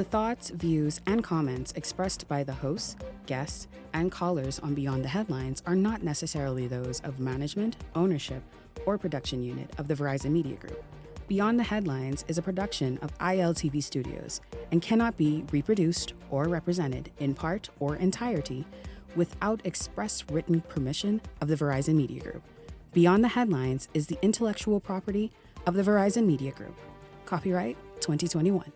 The thoughts, views, and comments expressed by the hosts, guests, and callers on Beyond the Headlines are not necessarily those of management, ownership, or production unit of the Verizon Media Group. Beyond the Headlines is a production of ILTV Studios and cannot be reproduced or represented in part or entirety without express written permission of the Verizon Media Group. Beyond the Headlines is the intellectual property of the Verizon Media Group. Copyright 2021.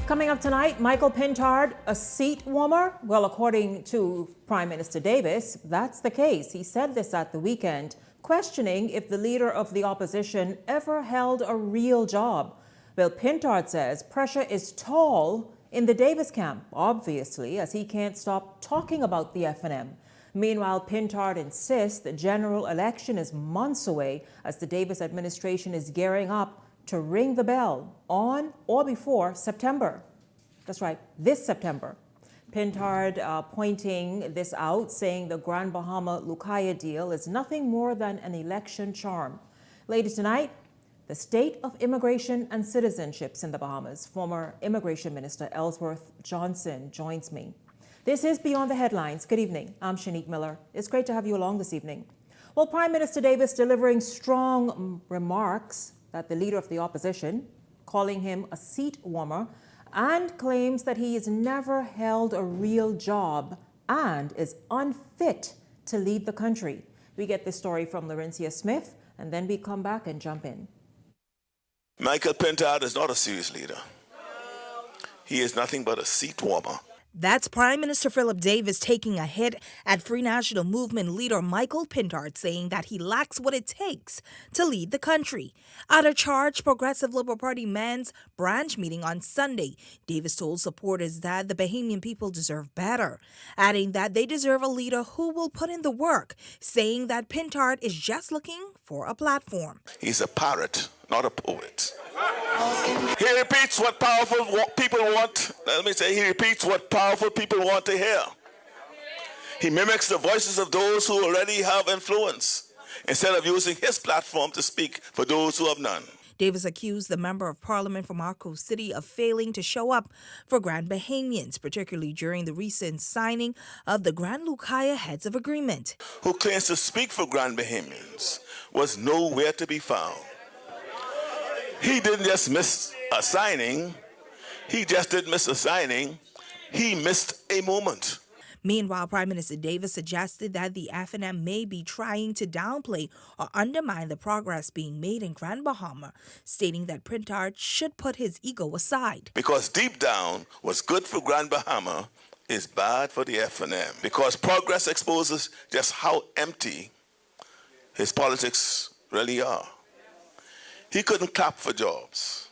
Coming up tonight, Michael Pintard, a seat warmer? Well, according to Prime Minister Davis, that's the case. He said this at the weekend, questioning if the leader of the opposition ever held a real job. Well, Pintard says pressure is tall in the Davis camp, obviously, as he can't stop talking about the F&M. Meanwhile, Pintard insists the general election is months away as the Davis administration is gearing up to ring the bell on or before September. That's right, this September. Pintard pointing this out, saying the Grand Bahama Lucaya deal is nothing more than an election charm. Later tonight, the state of immigration and citizenships in the Bahamas. Former Immigration Minister Ellsworth Johnson joins me. This is Beyond the Headlines. Good evening. I'm Shanique Miller. It's great to have you along this evening. Well, Prime Minister Davis delivering strong remarks that the leader of the opposition, calling him a seat warmer, and claims that he has never held a real job and is unfit to lead the country. We get this story from Laurencia Smith, and then we come back and jump in. Michael Pintard is not a serious leader. He is nothing but a seat warmer. That's Prime Minister Philip Davis taking a hit at Free National Movement leader Michael Pintard, saying that he lacks what it takes to lead the country. At a charged Progressive Liberal Party men's branch meeting on Sunday, Davis told supporters that the Bahamian people deserve better, adding that they deserve a leader who will put in the work, saying that Pintard is just looking for a platform. He's a parrot, not a poet. He repeats what powerful people want. Let me say, he repeats what powerful people want to hear. He mimics the voices of those who already have influence, instead of using his platform to speak for those who have none. Davis accused the member of parliament from Marco City of failing to show up for Grand Bahamians, particularly during the recent signing of the Grand Lucaya Heads of Agreement. Who claims to speak for Grand Bahamians was nowhere to be found. He didn't just miss a signing. He just didn't miss a signing. He missed a moment. Meanwhile, Prime Minister Davis suggested that the F&M may be trying to downplay or undermine the progress being made in Grand Bahama, stating that Pintard should put his ego aside. Because deep down, what's good for Grand Bahama is bad for the F&M. Because progress exposes just how empty his politics really are. He couldn't clap for jobs.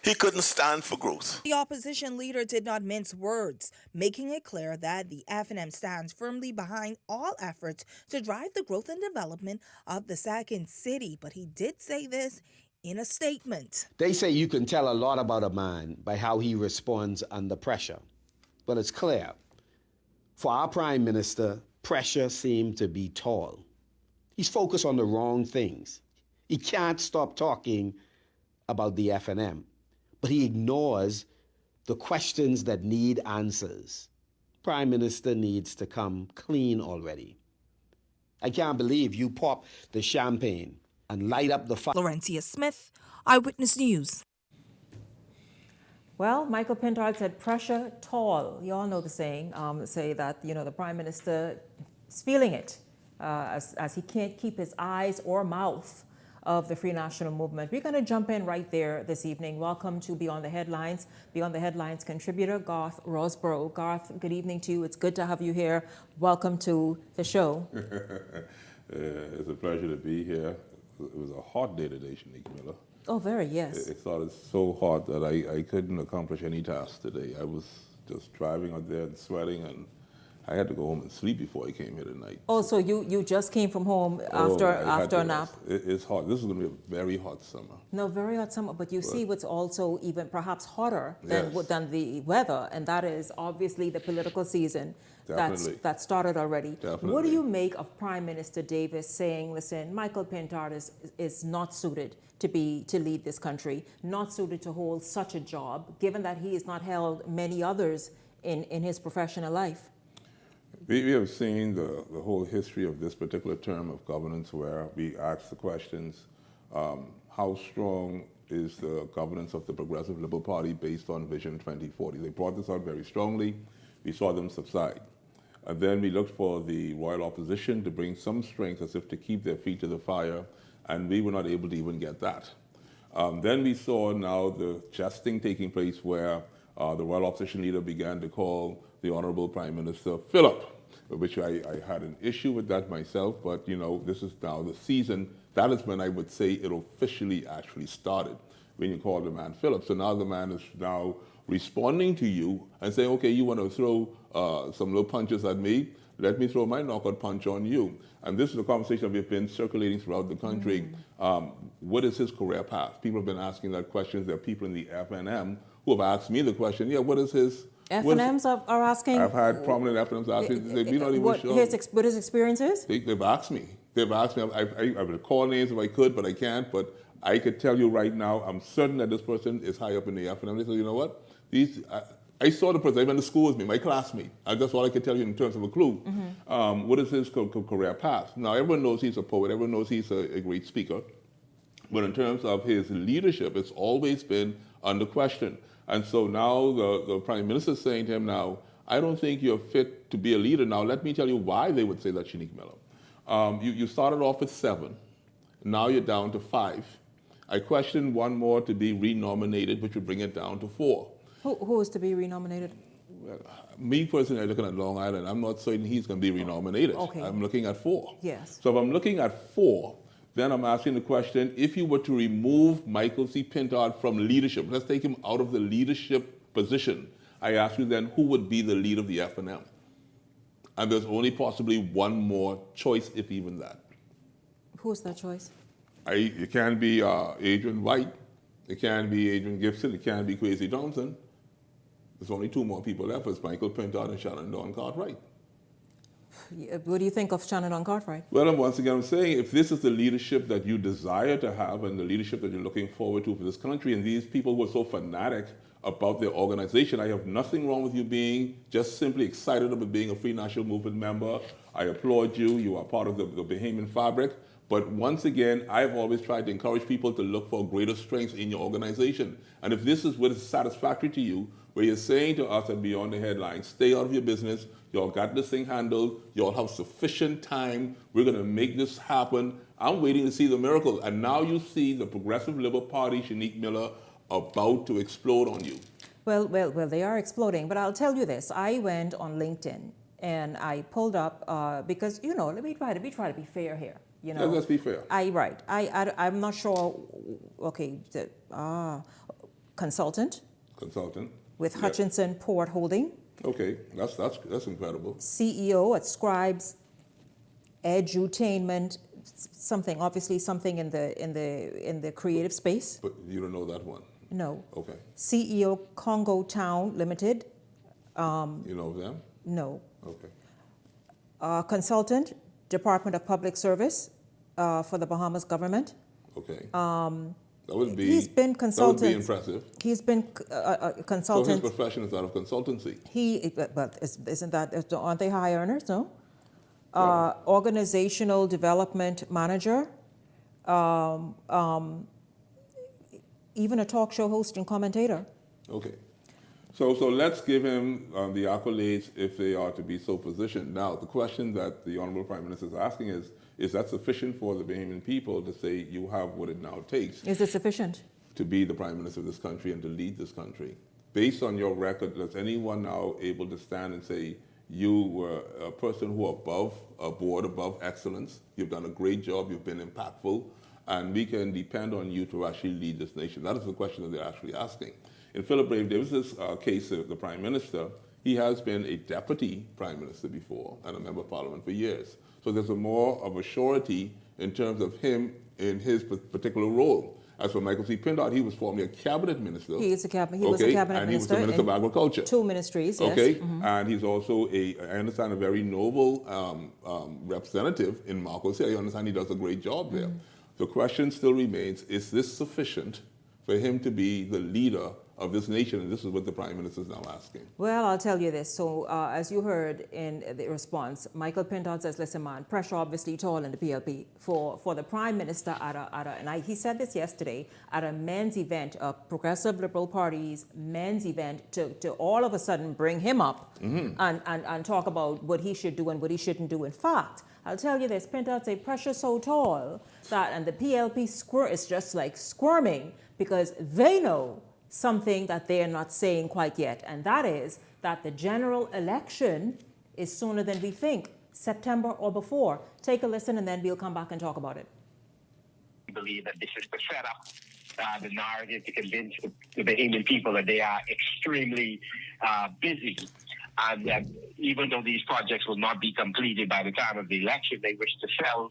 He couldn't stand for growth. The opposition leader did not mince words, making it clear that the F&M stands firmly behind all efforts to drive the growth and development of the second city. But he did say this in a statement. They say you can tell a lot about a man by how he responds under pressure. But it's clear, for our Prime Minister, pressure seemed to be tall. He's focused on the wrong things. He can't stop talking about the F&M, but he ignores the questions that need answers. Prime Minister needs to come clean already. I can't believe you pop the champagne and light up the fire. Laurencia Smith, Eyewitness News. Well, Michael Pintard said pressure tall. You all know the saying, say that, the Prime Minister is feeling it as he can't keep his eyes or mouth of the Free National Movement. We're going to jump in right there this evening. Welcome to Beyond the Headlines. Beyond the Headlines contributor, Garth Rosborough. Garth, good evening to you. It's good to have you here. Welcome to the show. It's a pleasure to be here. It was a hot day today, Shanique Miller. Oh, very, yes. It started so hot that I couldn't accomplish any task today. I was just driving out there and sweating, and I had to go home and sleep before I came here tonight. Oh, so you just came from home after a nap? It's hot. This is going to be a very hot summer. No, very hot summer, but you see what's also even perhaps hotter than, Yes. than the weather, and that is obviously the political season that started already. Definitely. What do you make of Prime Minister Davis saying, listen, Michael Pintard is not suited to lead this country, not suited to hold such a job, given that he has not held many others in his professional life? We have seen the whole history of this particular term of governance where we ask the questions, how strong is the governance of the Progressive Liberal Party based on Vision 2040? They brought this out very strongly. We saw them subside. And then we looked for the royal opposition to bring some strength as if to keep their feet to the fire, and we were not able to even get that. Then we saw now the jesting taking place where the royal opposition leader began to call the Honorable Prime Minister Philip, which I had an issue with that myself, but you know, this is now the season. That is when I would say it officially actually started, when you call the man Philip. So now the man is now responding to you and saying, okay, you want to throw some little punches at me, let me throw my knockout punch on you. And this is a conversation that we've been circulating throughout the country. What is his career path? People have been asking that question. There are people in the FNM who have asked me the question, yeah, what is his... FNMs are asking? I've had prominent FNMs asking, they're not even sure. What his experience is? They've asked me. I would call names if I could, but I can't. But I could tell you right now, I'm certain that this person is high up in the FNM. They said, you know what? I saw the person, they went to school with me, my classmate. That's all I could tell you in terms of a clue. What is his career path? Now, everyone knows he's a poet. Everyone knows he's a great speaker. But in terms of his leadership, it's always been under question. And so now the Prime Minister is saying to him now, I don't think you're fit to be a leader. Now, let me tell you why they would say that, Shanique Miller. You started off with 7. Now you're down to 5. I question one more to be renominated, which would bring it down to 4. Who is to be renominated? Well, me personally, I'm looking at Long Island. I'm not saying he's going to be renominated. Okay. I'm looking at 4. Yes. So if I'm looking at 4, then I'm asking the question, if you were to remove Michael C. Pintard from leadership, let's take him out of the leadership position, I ask you then, who would be the leader of the FNM? And there's only possibly one more choice, if even that. Who is that choice? It can be Adrian White, it can be Adrian Gibson, it can be Kwesi Thompson. There's only 2 more people left. It's Michael Pintard and Shannon Dawn Cartwright. What do you think of Shannon Dawn Cartwright? Well, once again, I'm saying if this is the leadership that you desire to have and the leadership that you're looking forward to for this country, and these people who are so fanatic about their organization, I have nothing wrong with you being just simply excited about being a Free National Movement member. I applaud you. You are part of the Bahamian fabric. But once again, I've always tried to encourage people to look for greater strengths in your organization. And if this is what is satisfactory to you, where you're saying to us and beyond the headlines, stay out of your business, y'all got this thing handled, y'all have sufficient time, we're going to make this happen. I'm waiting to see the miracle. And now you see the Progressive Liberal Party, Shanique Miller, about to explode on you. Well, they are exploding. But I'll tell you this. I went on LinkedIn and I pulled up, because, you know, let me try to be fair here. You know, Yeah, let's be fair. I'm not sure. Okay, consultant with Hutchinson Port Holding. Okay, that's incredible. CEO at Scribes Edutainment, something in the creative space. But you don't know that one. No. Okay. CEO Congo Town Limited. You know them? No. Okay. Consultant, Department of Public Service for the Bahamas government. Okay. That would be. He's been consultant. That would be impressive. He's been consultant. So his profession is that of consultancy. But isn't that, aren't they high earners? No. Organizational development manager. Even a talk show host and commentator. Okay. So let's give him the accolades if they are to be so positioned. Now, the question that the Honorable Prime Minister is asking is that sufficient for the Bahamian people to say you have what it now takes? Is it sufficient? To be the Prime Minister of this country and to lead this country? Based on your record, is anyone now able to stand and say you were a person who above a board, above excellence, you've done a great job, you've been impactful, and we can depend on you to actually lead this nation? That is the question that they're actually asking. In Philip Brave Davis's case, the Prime Minister, He has been a deputy prime minister before and a member of parliament for years. So there's more of a surety in terms of him in his particular role. As for Michael C. Pindart, he was formerly a cabinet minister. He was a cabinet minister. And he was the minister of agriculture. 2 ministries, yes. Okay, and he's also I understand, a very noble representative in Marcos Hill. I understand he does a great job there. The question still remains, is this sufficient for him to be the leader of this nation? And this is what the Prime Minister is now asking. Well, I'll tell you this. So as you heard in the response, Michael Pindart says, listen, man, pressure obviously tall in the PLP for the Prime Minister he said this yesterday, at a men's event, a Progressive Liberal Party's men's event, to all of a sudden bring him up and talk about what he should do and what he shouldn't do. In fact, I'll tell you this, Pindart say pressure so tall that, and the PLP is just like squirming because they know something that they're not saying quite yet, and that is that the general election is sooner than we think, September or before. Take a listen and then we'll come back and talk about it. I believe that this is to set up the narrative to convince the Bahamian people that they are extremely busy, and that even though these projects will not be completed by the time of the election, they wish to sell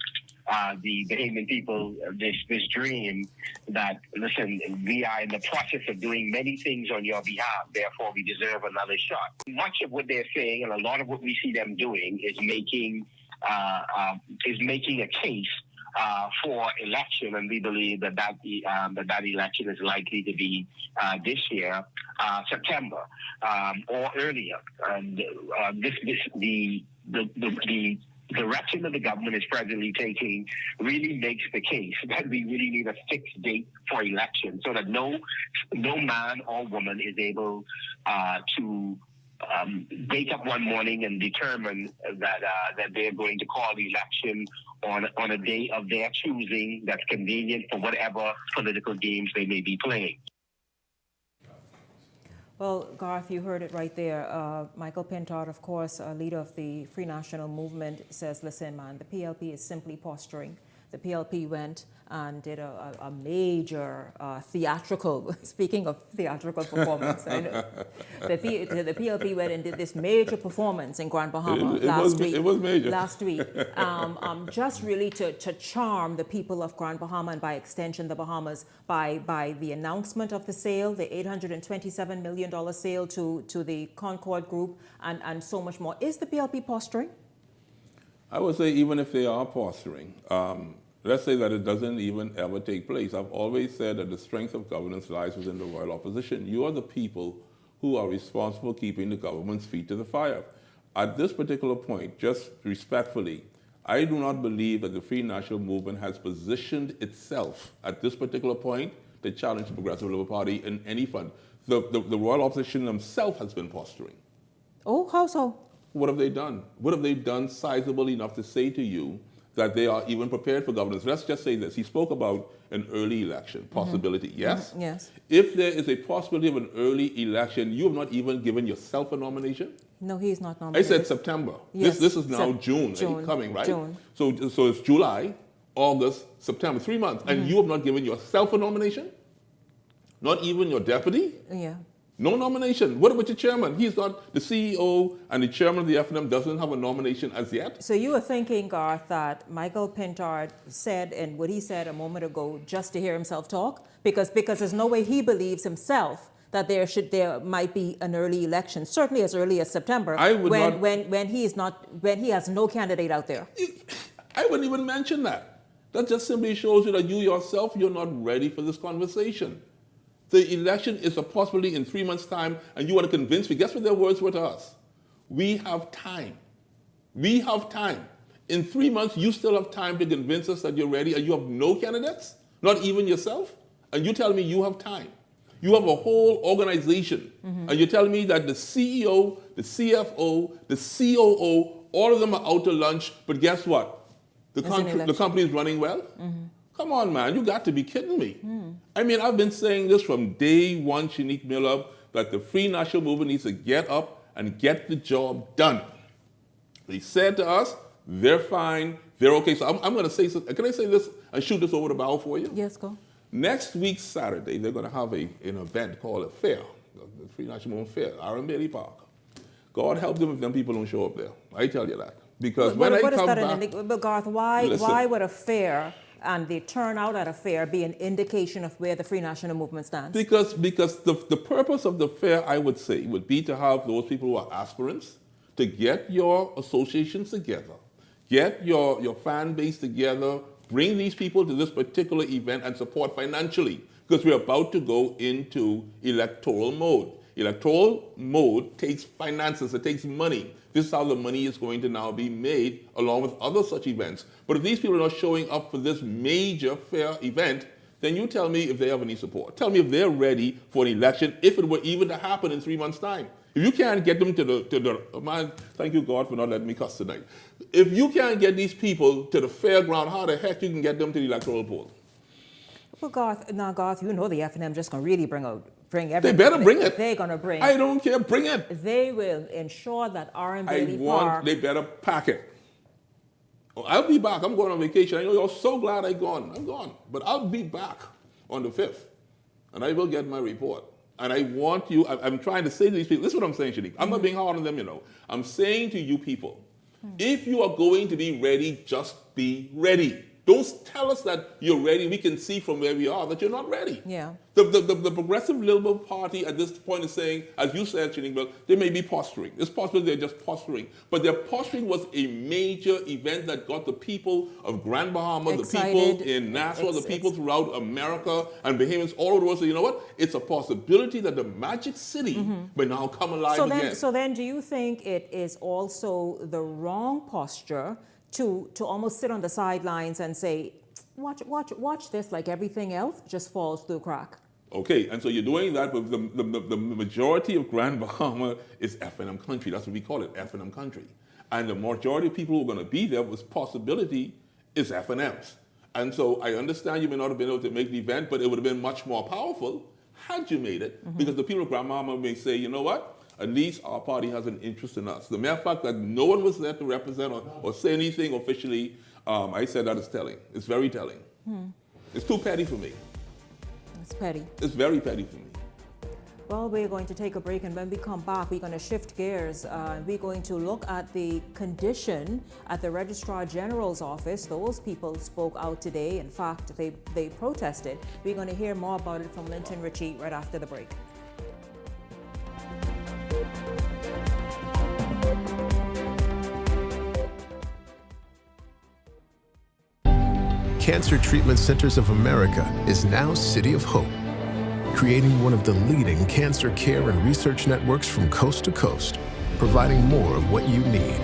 the Bahamian people this dream that, listen, we are in the process of doing many things on your behalf, therefore we deserve another shot. Much of what they're saying, and a lot of what we see them doing, is making a case for election, and we believe that election is likely to be this year, September or earlier. And the direction that the government is presently taking really makes the case that we really need a fixed date for election, so that no man or woman is able to wake up one morning and determine that they're going to call the election on a day of their choosing that's convenient for whatever political games they may be playing. Well, Garth, you heard it right there. Michael Pindart, of course, leader of the Free National Movement, says, listen, man, the PLP is simply posturing. The PLP went and did a major theatrical, speaking of theatrical performance, I know, the PLP went and did this major performance in Grand Bahama last week. It was major. Last week, just really to charm the people of Grand Bahama and by extension the Bahamas by the announcement of the sale, the $827 million sale to the Concord Group and so much more. Is the PLP posturing? I would say even if they are posturing, let's say that it doesn't even ever take place. I've always said that the strength of governance lies within the royal opposition. You are the people who are responsible for keeping the government's feet to the fire. At this particular point, just respectfully, I do not believe that the Free National Movement has positioned itself at this particular point to challenge the Progressive Liberal Party in any front. The royal opposition themselves has been posturing. Oh, how so? What have they done? What have they done sizable enough to say to you that they are even prepared for governance? Let's just say this. He spoke about an early election possibility. Yes? Yes. If there is a possibility of an early election, you have not even given yourself a nomination? No, he is not nominated. I said September. Yes. This is now June coming, right? June. So it's July, August, September, 3 months. And you have not given yourself a nomination? Not even your deputy? Yeah. No nomination. What about your chairman? He's not the CEO, and the chairman of the FNM doesn't have a nomination as yet. So you were thinking, Garth, that Michael Pindart said, and what he said a moment ago, just to hear himself talk, because there's no way he believes himself that there might be an early election, certainly as early as September, when he has no candidate out there. I wouldn't even mention that. That just simply shows you that you yourself, you're not ready for this conversation. The election is a possibility in 3 months' time, and you want to convince me. Guess what their words were to us? We have time. We have time. In 3 months, you still have time to convince us that you're ready, and you have no candidates, not even yourself, and you tell me you have time. You have a whole organization, and you're telling me that the CEO, the CFO, the COO, all of them are out to lunch, but guess what? The company is running well? Come on, man, you got to be kidding me. I mean, I've been saying this from day one, Shanique Miller, that the Free National Movement needs to get up and get the job done. They said to us, they're fine, they're okay. So I'm going to say something. Can I say this and shoot this over the bow for you? Yes, go. Next week, Saturday, they're going to have an event called a fair, the Free National Movement Fair, Aaron Bailey Park. God help them if them people don't show up there. I tell you that. Because What when I is come that back... but Garth, why Listen. would a fair and the turnout at a fair be an indication of where the Free National Movement stands? Because the purpose of the fair, I would say, would be to have those people who are aspirants, to get your associations together, get your fan base together, bring these people to this particular event and support financially, because we're about to go into electoral mode. Electoral mode takes finances, it takes money. This is how the money is going to now be made along with other such events. But if these people are not showing up for this major fair event, then you tell me if they have any support. Tell me if they're ready for an election, if it were even to happen in 3 months' time. If you can't get them to the man, thank you God for not letting me cuss tonight. If you can't get these people to the fairground, how the heck you can get them to the electoral poll? Well, Garth, you know the F&M just going to really bring everything. They better bring it. They're going to bring. I don't care, bring it. They will ensure that R&B Park. They better pack it. Oh, I'll be back. I'm going on vacation. I know you're so glad I'm gone. But I'll be back on the 5th. And I will get my report. And I want you, I'm trying to say to these people, this is what I'm saying, Shanique. I'm not being hard on them, you know. I'm saying to you people, if you are going to be ready, just be ready. Don't tell us that you're ready. We can see from where we are that you're not ready. Yeah. The Progressive Liberal Party at this point is saying, as you said, Shanique, they may be posturing. It's possible they're just posturing. But their posturing was a major event that got the people of Grand Bahamas, excited. The people in Nassau, the people throughout America and Bahamians all over the world say, you know what? It's a possibility that the Magic City may now come alive again. So then do you think it is also the wrong posture to almost sit on the sidelines and say, watch this, like everything else just falls through the crack? Okay, and so you're doing that, but the majority of Grand Bahama is F&M country. That's what we call it, F&M country. And the majority of people who are going to be there with possibility is F&Ms. And so I understand you may not have been able to make the event, but it would have been much more powerful had you made it, because the people of Grand Bahama may say, you know what? At least our party has an interest in us. The mere fact that no one was there to represent or say anything officially, I said that is telling. It's very telling. It's too petty for me. It's petty. It's very petty for me. Well, we're going to take a break, and when we come back, we're going to shift gears. We're going to look at the condition at the Registrar General's office. Those people spoke out today. In fact, they protested. We're going to hear more about it from Linton Ritchie right after the break. Cancer Treatment Centers of America is now City of Hope, creating one of the leading cancer care and research networks from coast to coast, providing more of what you need.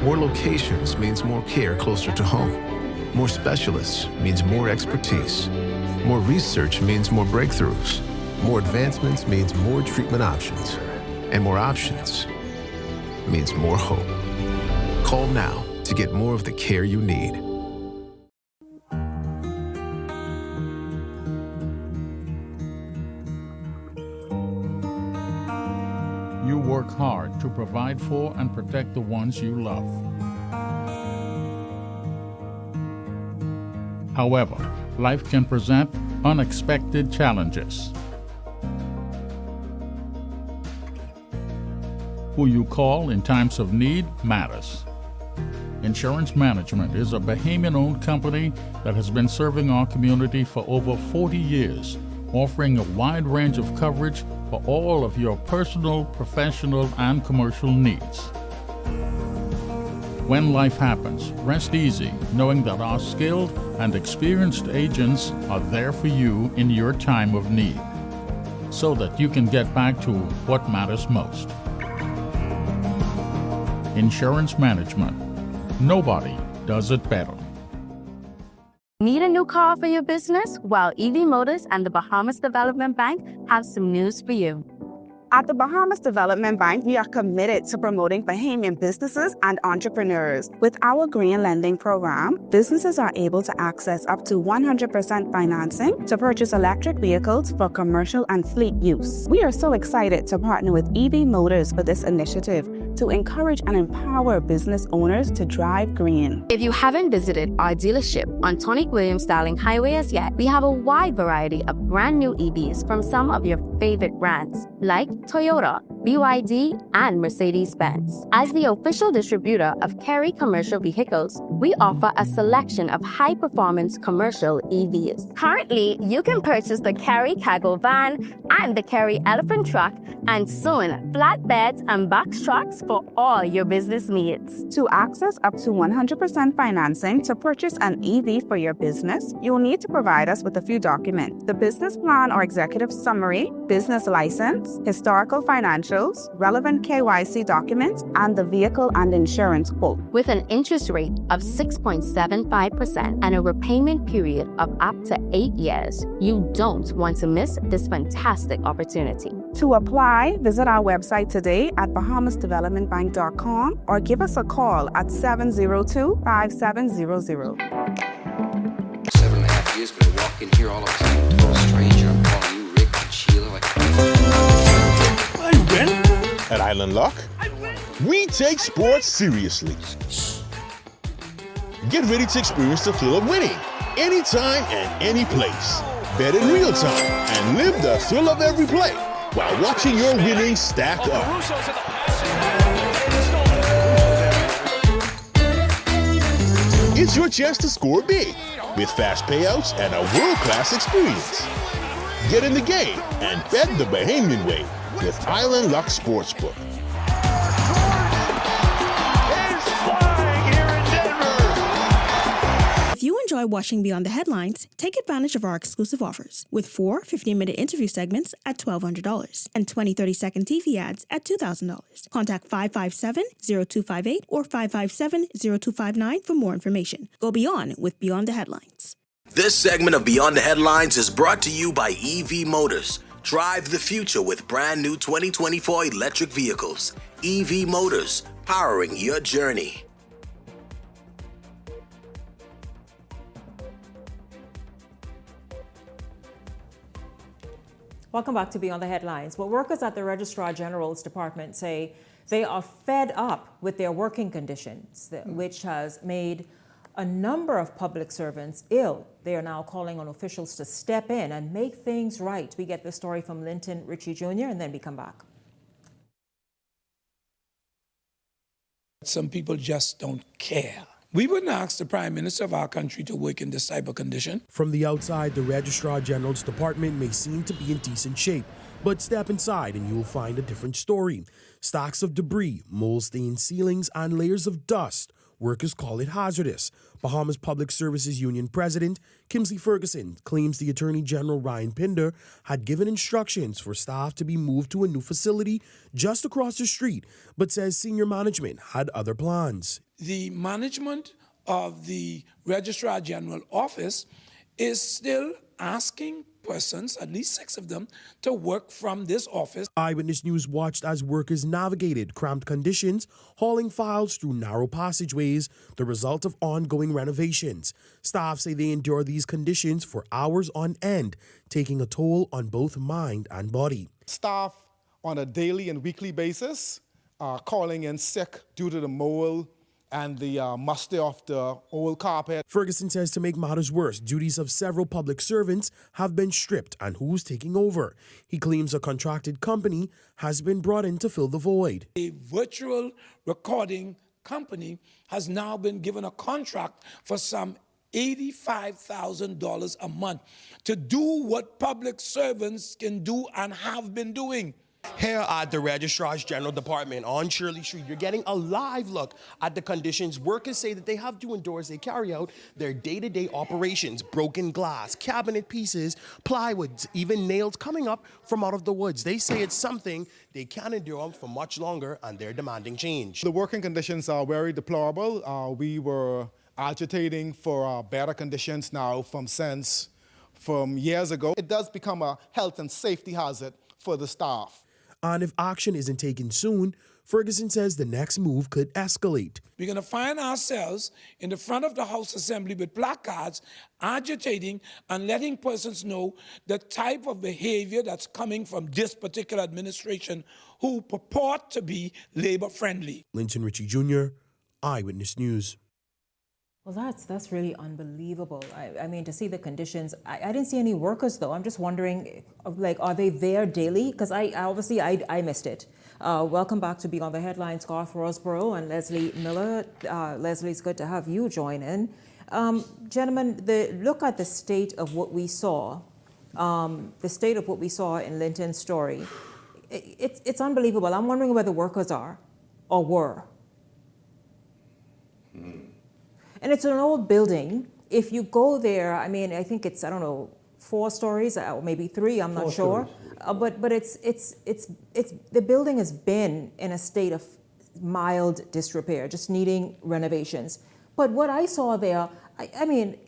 More locations means more care closer to home. More specialists means more expertise. More research means more breakthroughs. More advancements means more treatment options. And more options means more hope. Call now to get more of the care you need. You work hard to provide for and protect the ones you love. However, life can present unexpected challenges. Who you call in times of need matters. Insurance Management is a Bahamian-owned company that has been serving our community for over 40 years, offering a wide range of coverage for all of your personal, professional, and commercial needs. When life happens, rest easy knowing that our skilled and experienced agents are there for you in your time of need, so that you can get back to what matters most. Insurance Management. Nobody does it better. Need a new car for your business? Well, EV Motors and the Bahamas Development Bank have some news for you. At the Bahamas Development Bank, we are committed to promoting Bahamian businesses and entrepreneurs. With our green lending program, businesses are able to access up to 100% financing to purchase electric vehicles for commercial and fleet use. We are so excited to partner with EV Motors for this initiative to encourage and empower business owners to drive green. If you haven't visited our dealership on Tonic Williams Darling Highway as yet, we have a wide variety of brand new EVs from some of your favorite brands. like Toyota, BYD, and Mercedes-Benz. As the official distributor of Kerry commercial vehicles, we offer a selection of high-performance commercial EVs. Currently, you can purchase the Kerry Cargo Van and the Kerry Elephant Truck, and soon flatbeds and box trucks for all your business needs. To access up to 100% financing to purchase an EV for your business, you'll need to provide us with a few documents: the business plan or executive summary, business license, historical financials, relevant KYC documents, and the vehicle and insurance quote. With an interest rate of 6.75% and a repayment period of up to 8 years, you don't want to miss this fantastic opportunity. To apply, visit our website today at bahamasdevelopmentbank.com or give us a call at 702-5700. 7.5 years, but I walk in here all of a sudden, total stranger. I'm calling you Rick and Sheila. I win. At Island Lock, we take sports seriously. Get ready to experience the thrill of winning anytime and any place. Bet in real time and live the thrill of every play while watching your winnings stack up. It's your chance to score big with fast payouts and a world-class experience. Get in the game and bet the Bahamian way with Island Luck Sportsbook. If you enjoy watching Beyond the Headlines, take advantage of our exclusive offers with 4 15-minute interview segments at $1,200 and 20 30-second TV ads at $2,000. Contact 557-0258 or 557-0259 for more information. Go beyond with Beyond the Headlines. This segment of Beyond the Headlines is brought to you by EV Motors. Drive the future with brand new 2024 electric vehicles. EV Motors, powering your journey. Welcome back to Beyond the Headlines. Well, workers at the Registrar General's department say they are fed up with their working conditions, which has made a number of public servants ill. They are now calling on officials to step in and make things right. We get the story from Linton Ritchie Jr. and then we come back. Some people just don't care. We wouldn't ask the Prime Minister of our country to work in this type of condition. From the outside, the Registrar General's department may seem to be in decent shape, but step inside and you will find a different story. Stacks of debris, mold-stained ceilings, and layers of dust. Workers call it hazardous. Bahamas Public Services Union President Kimsley Ferguson claims the Attorney General Ryan Pinder had given instructions for staff to be moved to a new facility just across the street, but says senior management had other plans. The management of the Registrar General office is still asking persons, at least 6 of them, to work from this office. Eyewitness News watched as workers navigated cramped conditions, hauling files through narrow passageways, the result of ongoing renovations. Staff say they endure these conditions for hours on end, taking a toll on both mind and body. Staff on a daily and weekly basis are calling in sick due to the mold and the musty of the old carpet. Ferguson says to make matters worse, duties of several public servants have been stripped and who's taking over. He claims a contracted company has been brought in to fill the void. A virtual recording company has now been given a contract for some $85,000 a month to do what public servants can do and have been doing. Here at the Registrar General Department on Shirley Street, you're getting a live look at the conditions workers say that they have to endure as they carry out their day-to-day operations. Broken glass, cabinet pieces, plywoods, even nails coming up from out of the woods. They say it's something they can't endure for much longer and they're demanding change. The working conditions are very deplorable. We were agitating for better conditions now from years ago. It does become a health and safety hazard for the staff. And if action isn't taken soon, Ferguson says the next move could escalate. We're going to find ourselves in the front of the House Assembly with placards, agitating and letting persons know the type of behavior that's coming from this particular administration who purport to be labor-friendly. Linton Ritchie Jr., Eyewitness News. Well, that's really unbelievable. I mean, to see the conditions. I didn't see any workers, though. I'm just wondering, like, are they there daily? Because I missed it. Welcome back to Beyond the Headlines, Garth Rosborough and Leslie Miller. Leslie, it's good to have you join in. Gentlemen, look at the state of what we saw, in Linton's story. It's unbelievable. I'm wondering where the workers are or were. And it's an old building. If you go there, I mean, I think it's, I don't know, 4 stories, or maybe 3, I'm not sure. But it's the building has been in a state of mild disrepair, just needing renovations. But what I saw there, I mean,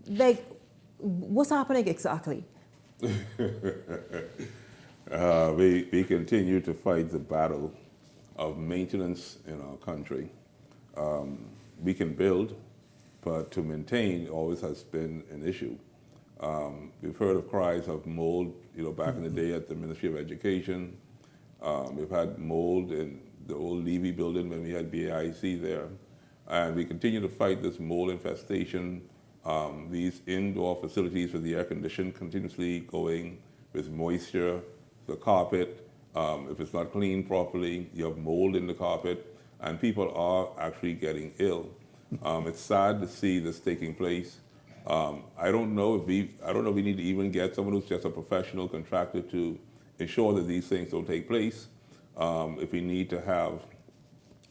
like, what's happening exactly? We continue to fight the battle of maintenance in our country. We can build, but to maintain always has been an issue. We've heard of cries of mold, back in the day at the Ministry of Education. We've had mold in the old Levy building when we had BAIC there. And we continue to fight this mold infestation. These indoor facilities with the air conditioning continuously going with moisture, the carpet. If it's not cleaned properly, you have mold in the carpet, and people are actually getting ill. It's sad to see this taking place. I don't know if we need to even get someone who's just a professional contractor to ensure that these things don't take place. If we need to have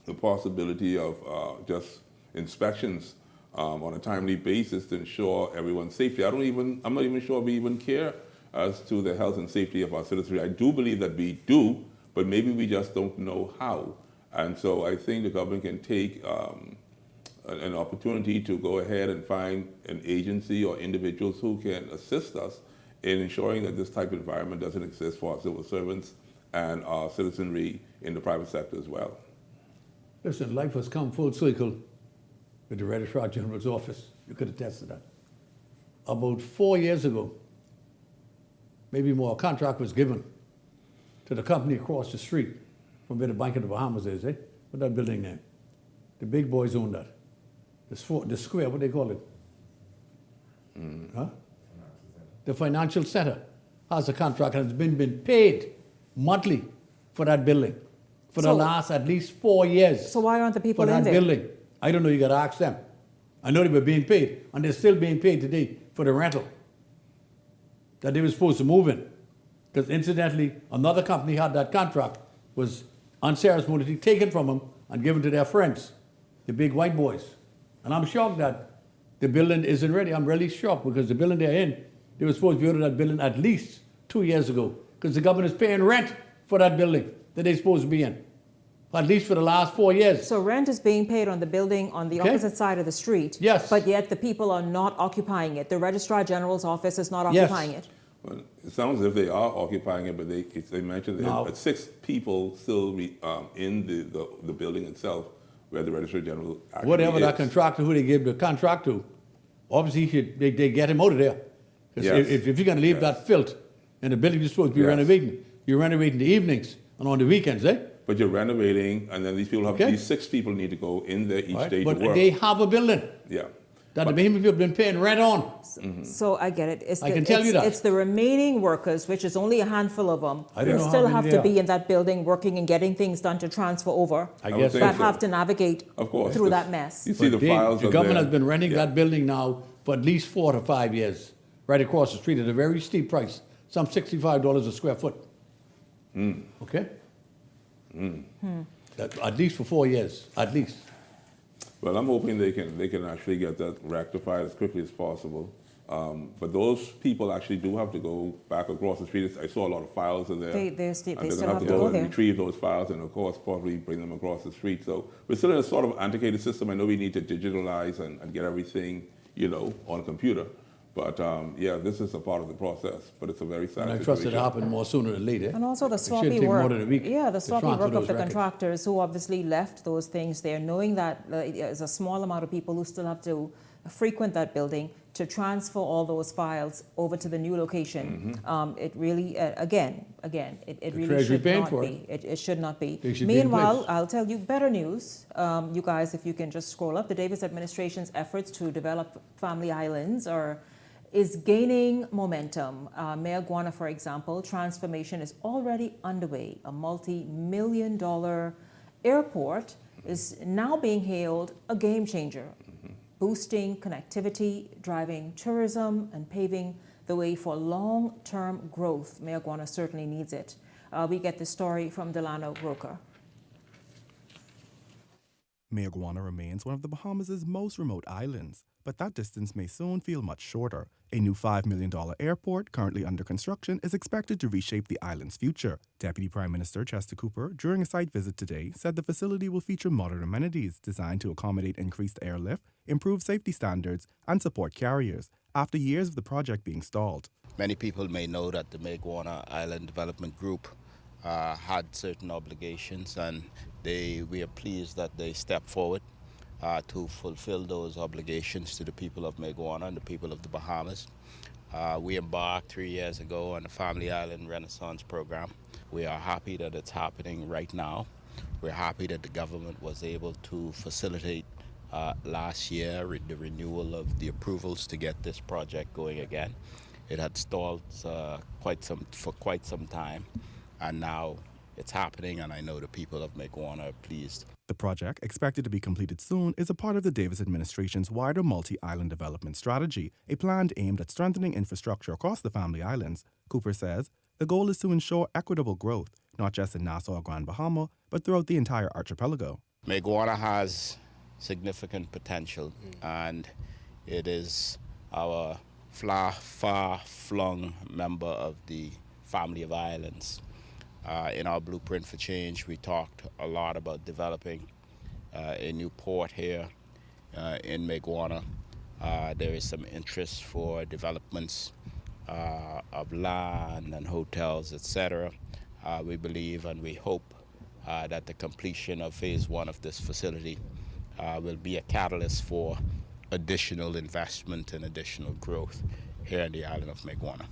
the possibility of just inspections on a timely basis to ensure everyone's safety. I'm not even sure we even care as to the health and safety of our citizenry. I do believe that we do, but maybe we just don't know how. And so I think the government can take an opportunity to go ahead and find an agency or individuals who can assist us in ensuring that this type of environment doesn't exist for our civil servants and our citizenry in the private sector as well. Listen, life has come full circle with the Registrar General's office. You could attest to that. About 4 years ago, maybe more, a contract was given to the company across the street from where the Bank of the Bahamas is, What's that building name? The big boys own that. The square, what do they call it? Huh? The financial center has a contract and it's been paid monthly for that building for the last at least 4 years. So why aren't the people in there? For that building. I don't know, you got to ask them. I know they were being paid, and they're still being paid today for the rental that they were supposed to move in. Because incidentally, another company had that contract, was unceremoniously taken from them and given to their friends, the big white boys. And I'm shocked that the building isn't ready. I'm really shocked because the building they're in, they were supposed to be out of that building at least 2 years ago because the government is paying rent for that building that they're supposed to be in, at least for the last 4 years. So rent is being paid on the building on the opposite side of the street. Yes. But yet the people are not occupying it. The Registrar General's office is not occupying it. Well, it sounds as if they are occupying it, but they mentioned that 6 people still in the building itself where the Registrar General actually Whatever is. that contractor, who they gave the contract to, obviously they get him out of there. Because if you're going to leave that filth in the building you're supposed to be renovating, you're renovating the evenings and on the weekends, But you're renovating, and then these people have these 6 people need to go in there each day to work. But they have a building. Yeah. That the Bahamian people have been paying rent on. So I get it. I can tell you that. It's the remaining workers, which is only a handful of them, I don't who know still how have many to there be in that building working and getting things done to transfer over. I guess that so. have to navigate through that mess. You see the files The are government there. has been renting that building now for at least 4 to 5 years, right across the street at a very steep price, some $65 a square foot. Okay? At least for 4 years, at least. Well, I'm hoping they can actually get that rectified as quickly as possible. But those people actually do have to go back across the street. I saw a lot of files in there. They still have to go go and there. retrieve those files and, of course, probably bring them across the street. So we're still in a sort of antiquated system. I know we need to digitalize and get everything, on a computer. But, this is a part of the process. But it's a very sad And I situation. trust it happen more sooner than later. And also the It sloppy shouldn't take work. more than a week The to sloppy transfer work of those the records. contractors who obviously left those things there, knowing that there's a small amount of people who still have to frequent that building, to transfer all those files over to the new location. It really, again, it really Treasury should paying not for be. It should not be. They should be in Meanwhile, place. I'll tell you better news. You guys, if you can just scroll up, the Davis administration's efforts to develop family islands is gaining momentum. Mayaguana, for example, transformation is already underway. A multi-million-dollar airport is now being hailed a game changer, boosting connectivity, driving tourism, and paving the way for long-term growth. Mayaguana certainly needs it. We get the story from Delano Roker. Mayaguana remains one of the Bahamas' most remote islands, but that distance may soon feel much shorter. A new $5 million airport, currently under construction, is expected to reshape the island's future. Deputy Prime Minister Chester Cooper, during a site visit today, said the facility will feature modern amenities designed to accommodate increased airlift, improve safety standards, and support carriers, after years of the project being stalled. Many people may know that the Mayaguana Island Development Group had certain obligations, and we are pleased that they stepped forward to fulfill those obligations to the people of Mayaguana and the people of the Bahamas. We embarked 3 years ago on the Family Island Renaissance program. We are happy that it's happening right now. We're happy that the government was able to facilitate last year the renewal of the approvals to get this project going again. It had stalled for quite some time, and now it's happening, and I know the people of Mayaguana are pleased. The project, expected to be completed soon, is a part of the Davis administration's wider multi-island development strategy, a plan aimed at strengthening infrastructure across the Family Islands. Cooper says the goal is to ensure equitable growth, not just in Nassau or Grand Bahama, but throughout the entire archipelago. Mayaguana has significant potential, and it is our far-flung member of the family of islands. In our Blueprint for Change, we talked a lot about developing a new port here in Mayaguana. There is some interest for developments of land and hotels, etc. We believe and we hope that the completion of phase 1 of this facility will be a catalyst for additional investment and additional growth here in the island of Mayaguana.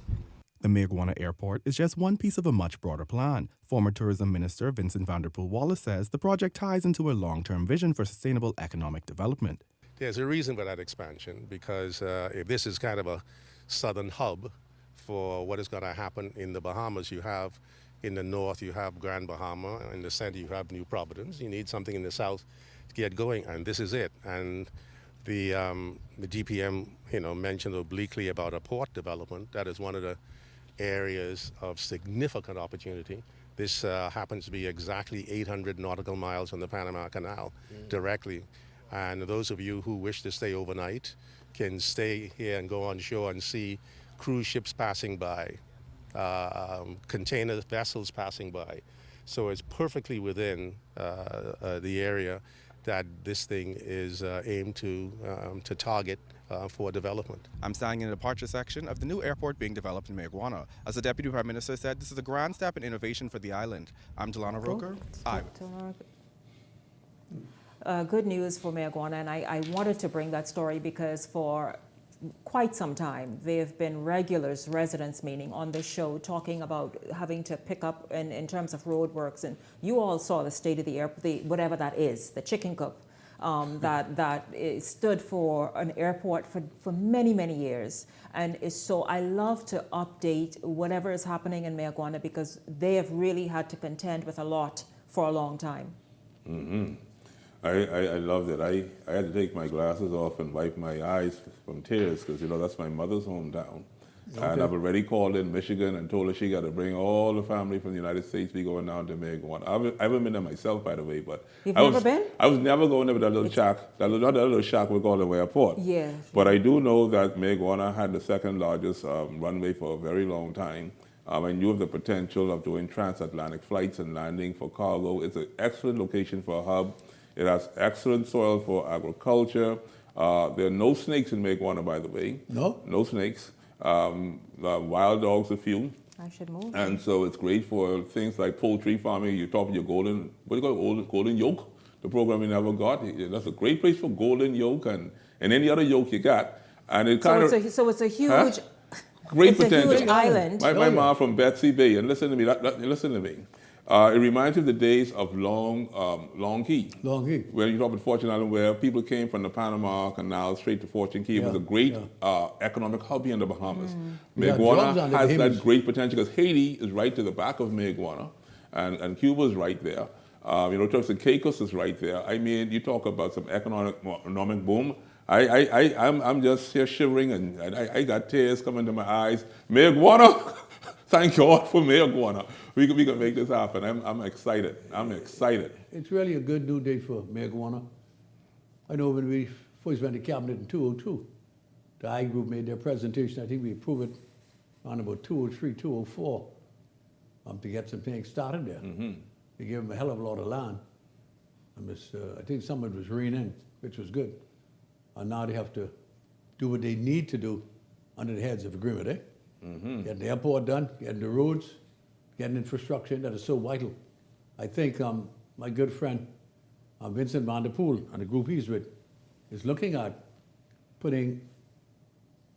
The Mayaguana Airport is just one piece of a much broader plan. Former Tourism Minister Vincent Vanderpool Wallace says the project ties into a long-term vision for sustainable economic development. There's a reason for that expansion, because if this is kind of a southern hub for what is going to happen in the Bahamas, you have in the north, you have Grand Bahama, in the center, you have New Providence. You need something in the south to get going, and this is it. And the GPM, mentioned obliquely about a port development. That is one of the areas of significant opportunity. This happens to be exactly 800 nautical miles from the Panama Canal directly. And those of you who wish to stay overnight can stay here and go on shore and see cruise ships passing by, container vessels passing by. So it's perfectly within the area that this thing is aimed to target for development. I'm standing in the departure section of the new airport being developed in Mayaguana. As the Deputy Prime Minister said, this is a grand step in innovation for the island. I'm Delano Roker. Good news for Mayaguana, and I wanted to bring that story because for quite some time they have been regulars, residents meaning, on this show talking about having to pick up in terms of road works. And you all saw the state of the airport, whatever that is, the chicken coop. That stood for an airport for many, many years. And so I love to update whatever is happening in Mayaguana because they have really had to contend with a lot for a long time. I loved it. I had to take my glasses off and wipe my eyes from tears because, that's my mother's hometown. Okay. And I've already called in Michigan and told her she got to bring all the family from the United States. We going down to Mayaguana. I haven't been there myself, by the way, but You've never been? I was never going there with that little shack. Not that little shack we call the airport. Yeah. But I do know that Mayaguana had the second largest runway for a very long time. I knew of the potential of doing transatlantic flights and landing for cargo. It's an excellent location for a hub. It has excellent soil for agriculture. There are no snakes in Mayaguana, by the way. No? No snakes. Wild dogs, a few. I should move. And so it's great for things like poultry farming. You talk about your golden yolk, the program we never got. That's a great place for golden yolk and any other yolk you got. And it So kind it's of... a, so it's a huge... Great it's potential. a huge island. My mom from Betsy Bay, and listen to me, listen to me. It reminds me of the days of Long Key. Long Key. Where you talk about Fortune Island, where people came from the Panama Canal straight to Fortune Key. It was a great economic hub here in the Bahamas. Mayaguana has that great potential because Haiti is right to the back of Mayaguana, and Cuba is right there. Turks and Caicos is right there. I mean, you talk about some economic boom. I'm just here shivering, and I got tears coming to my eyes. Mayaguana, thank God for Mayaguana. We can make this happen. I'm excited. I'm excited. It's really a good new day for Mayaguana. I know when we first went to cabinet in 2002, the I group made their presentation. I think we approved it on about 203, 204 to get some things started there. They gave them a hell of a lot of land. I think some of it was reined in, which was good. And now they have to do what they need to do under the heads of agreement, eh? Getting the airport done, getting the roads, getting infrastructure in that is so vital. I think my good friend Vincent Van der Poel and the group he's with is looking at putting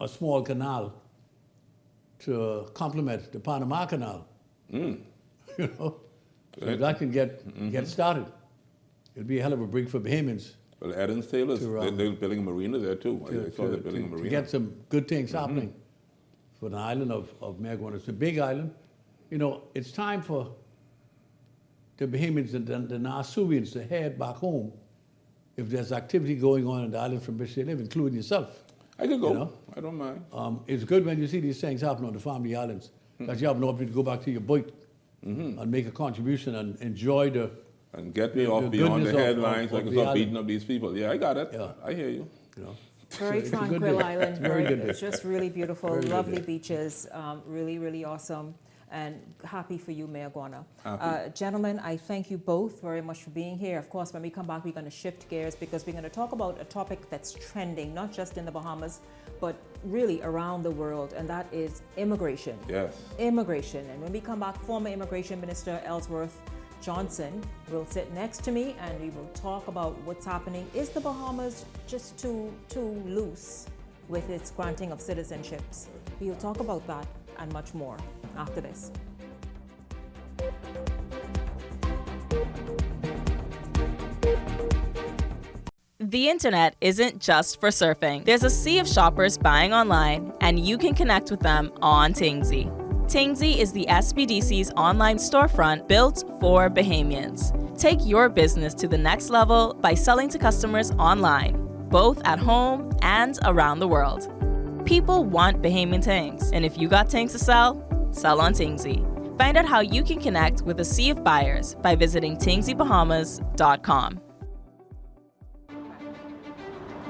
a small canal to complement the Panama Canal. So that can get started. It'll be a hell of a break for Bahamians. Well, Edens Taylor's, they're building a marina there too. I saw they're building a marina. To get some good things happening for the island of Mayaguana. It's a big island. It's time for the Bahamians and the Nassauians to head back home if there's activity going on in the island from which they live, including yourself. I can go. I don't mind. It's good when you see these things happen on the family islands that you have an opportunity to go back to your boat and make a contribution and enjoy and get me off beyond the headlines so I can start beating up these people. Yeah, I got it. Yeah. I hear you. Very tranquil island. Very good. It's just really beautiful. Lovely beaches. Really, really awesome. And happy for you, Mayaguana. Gentlemen, I thank you both very much for being here. Of course, when we come back, we're going to shift gears because we're going to talk about a topic that's trending, not just in the Bahamas, but really around the world, and that is immigration. Yes. Immigration. And when we come back, former Immigration Minister Ellsworth Johnson will sit next to me and we will talk about what's happening. Is the Bahamas just too loose with its granting of citizenships? We'll talk about that and much more after this. The internet isn't just for surfing. There's a sea of shoppers buying online, and you can connect with them on Tingsy. Tingsy is the SBDC's online storefront built for Bahamians. Take your business to the next level by selling to customers online, both at home and around the world. People want Bahamian things, and if you got things to sell, sell on Tingsy. Find out how you can connect with a sea of buyers by visiting tingsybahamas.com.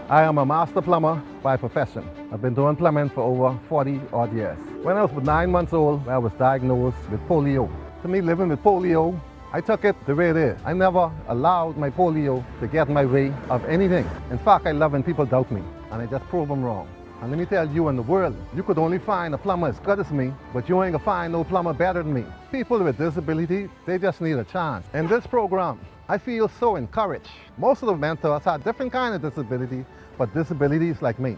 I am a master plumber by profession. I've been doing plumbing for over 40 odd years. When I was 9 months old, I was diagnosed with polio. To me, living with polio, I took it the way it is. I never allowed my polio to get in my way of anything. In fact, I love when people doubt me, and I just prove them wrong. And let me tell you, in the world, you could only find a plumber as good as me, but you ain't gonna find no plumber better than me. People with disability, they just need a chance. In this program, I feel so encouraged. Most of the mentors have different kind of disability, but disabilities like me.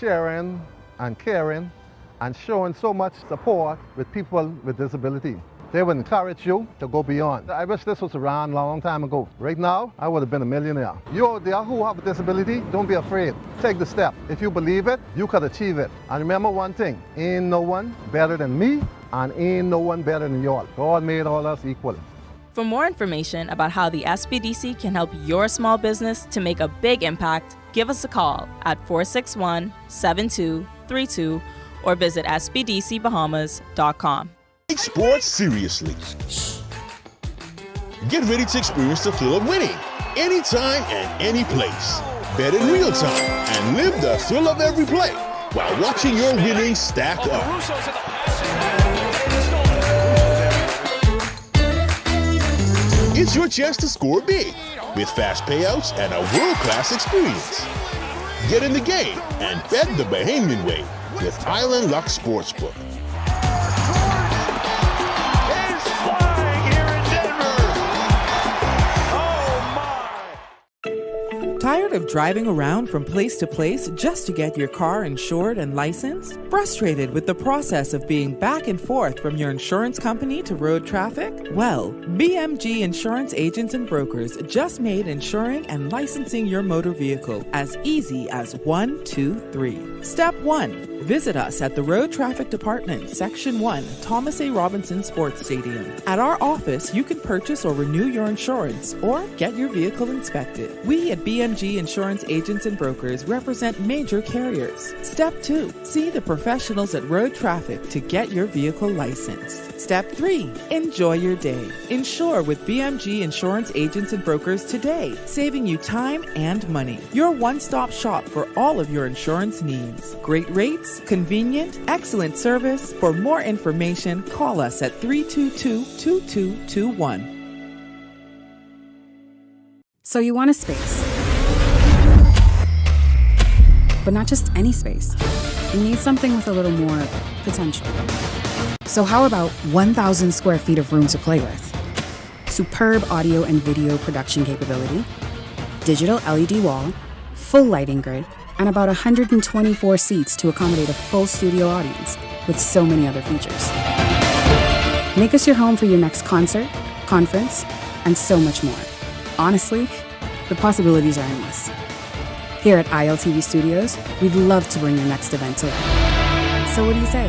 Sharing and caring and showing so much support with people with disability. They would encourage you to go beyond. I wish this was around a long time ago. Right now, I would have been a millionaire. You out there who have a disability, don't be afraid. Take the step. If you believe it, you could achieve it. And remember one thing, ain't no one better than me, and ain't no one better than y'all. God made all us equal. For more information about how the SBDC can help your small business to make a big impact, give us a call at 461-7232 or visit sbdcbahamas.com. Take sports seriously. Get ready to experience the thrill of winning anytime and any place. Bet in real time and live the thrill of every play while watching your winnings stack up. It's your chance to score big with fast payouts and a world-class experience. Get in the game and bet the Bahamian way with Island Luck Sportsbook. Tired of driving around from place to place just to get your car insured and licensed? Frustrated with the process of being back and forth from your insurance company to road traffic? Well, BMG Insurance Agents and Brokers just made insuring and licensing your motor vehicle as easy as 1, 2, 3. Step 1. Visit us at the Road Traffic Department, Section 1, Thomas A. Robinson Sports Stadium. At our office, you can purchase or renew your insurance or get your vehicle inspected. We at BMG Insurance Agents and Brokers represent major carriers. Step 2. See the professionals at Road Traffic to get your vehicle licensed. Step 3. Enjoy your day. Insure with BMG Insurance Agents and Brokers today, saving you time and money. Your one-stop shop for all of your insurance needs. Great rates, convenient, excellent service. For more information, call us at 322-2221. So you want a space. But not just any space. You need something with a little more potential. So how about 1,000 square feet of room to play with? Superb audio and video production capability, digital LED wall, full lighting grid, and about 124 seats to accommodate a full studio audience with so many other features. Make us your home for your next concert, conference, and so much more. Honestly, the possibilities are endless. Here at ILTV Studios, we'd love to bring your next event to life. So what do you say?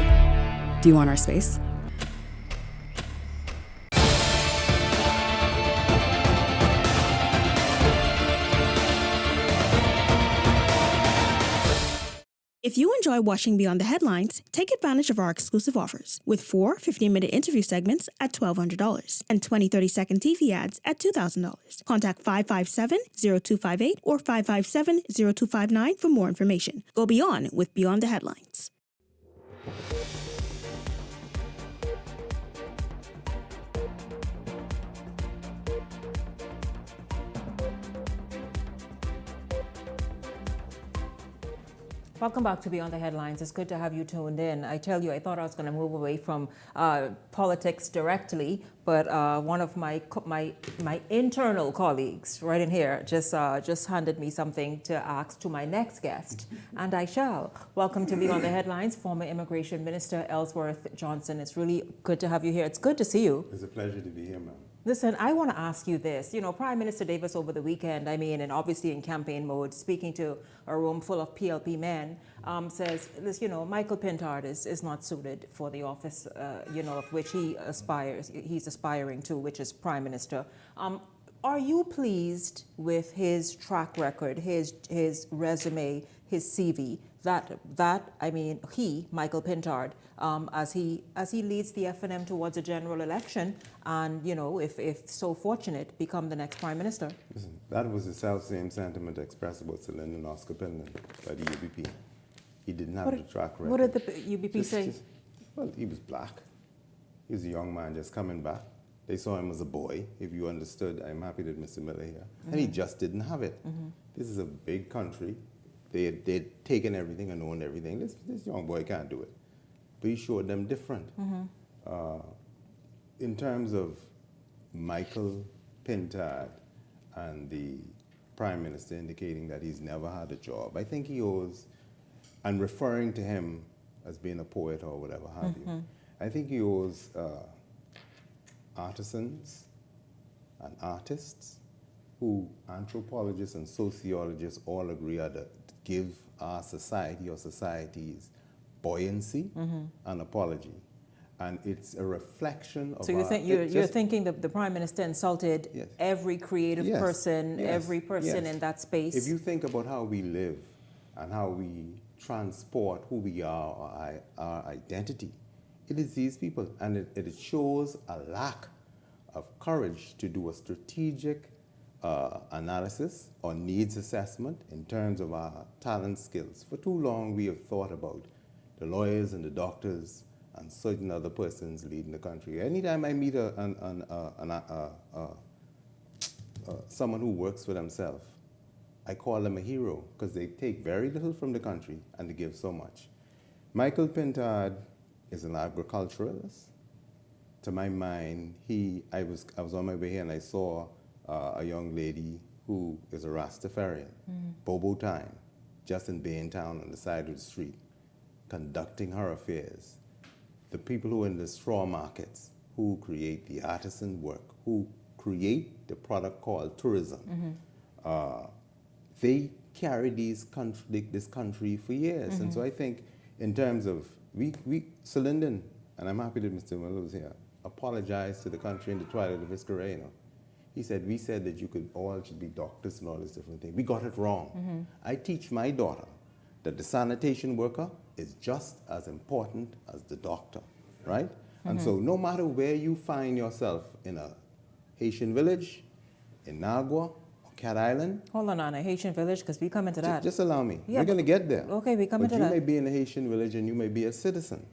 Do you want our space? If you enjoy watching Beyond the Headlines, take advantage of our exclusive offers with 4 15-minute interview segments at $1,200 and 20 30-second TV ads at $2,000. Contact 557-0258 or 557-0259 for more information. Go beyond with Beyond the Headlines. Welcome back to Beyond the Headlines. It's good to have you tuned in. I tell you, I thought I was going to move away from politics directly, but one of my internal colleagues right in here just handed me something to ask to my next guest, and I shall. Welcome to Beyond the Headlines, former Immigration Minister Ellsworth Johnson. It's really good to have you here. It's good to see you. It's a pleasure to be here, ma'am. Listen, I want to ask you this. You know, Prime Minister Davis over the weekend, and obviously in campaign mode, speaking to a room full of PLP men, says, Michael Pintard is not suited for the office, of which he's aspiring to, which is Prime Minister. Are you pleased with his track record, his resume, his CV, Michael Pintard, as he leads the FNM towards a general election and, if so fortunate, become the next Prime Minister? Listen, that was the same sentiment expressed about Sir Lyndon Oscar Pinland by the UBP. He didn't have the track record. What did the UBP say? Well, he was black. He was a young man just coming back. They saw him as a boy, if you understood. I'm happy that Mr. Miller here. Mm-hmm. And he just didn't have it. Mm-hmm. This is a big country. They'd taken everything and owned everything. This young boy can't do it. But he showed them different. Mm-hmm. In terms of Michael Pintard and the Prime Minister indicating that he's never had a job, I think he owes, and referring to him as being a poet or whatever have you, I think he owes artisans and artists who anthropologists and sociologists all agree are that give our society or societies buoyancy and apology. And it's a reflection of. So you think you're thinking that the Prime Minister insulted every creative person, every person in that space? If you think about how we live and how we transport who we are or our identity, it is these people, and it shows a lack of courage to do a strategic analysis or needs assessment in terms of our talent skills. For too long, we have thought about the lawyers and the doctors and certain other persons leading the country. Anytime I meet someone who works for themselves, I call them a hero because they take very little from the country and they give so much. Michael Pintard is an agriculturalist. To my mind, I was on my way here and I saw a young lady who is a Rastafarian, Bobo Time, just in Baintown on the side of the street, conducting her affairs. The people who are in the straw markets, who create the artisan work, who create the product called tourism, they carry this country for years. And so I think in terms of, Sir Lyndon, and I'm happy that Mr. Miller was here, apologized to the country in the twilight of his career, you know. He said, we said that you could all should be doctors and all this different thing. We got it wrong. I teach my daughter that the sanitation worker is just as important as the doctor, right? And so no matter where you find yourself in a Haitian village, in Nagua, or Cat Island. Hold on, a Haitian village, because we come into that. Just allow me. Yeah, we're going to get there. Okay, we come into that. But you may be in a Haitian village and you may be a citizen.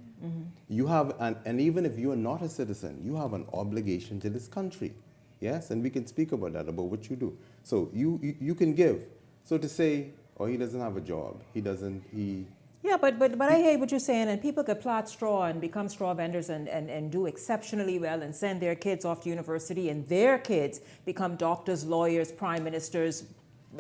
You have, and even if you are not a citizen, you have an obligation to this country. Yes, and we can speak about that, about what you do. So you can give. So to say, oh, he doesn't have a job, Yeah, but I hear what you're saying, and people could plot straw and become straw vendors and do exceptionally well and send their kids off to university, and their kids become doctors, lawyers, prime ministers,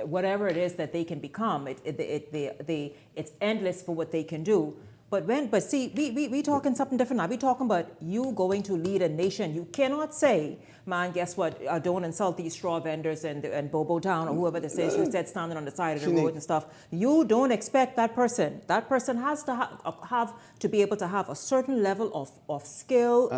whatever it is that they can become. It's endless for what they can do. But see, we talking something different now. We talking about you going to lead a nation. You cannot say, man, guess what? Don't insult these straw vendors and Bobo Town or whoever this is who said standing on the side of the road and stuff. You don't expect that person. That person has to have to be able to have a certain level of skill,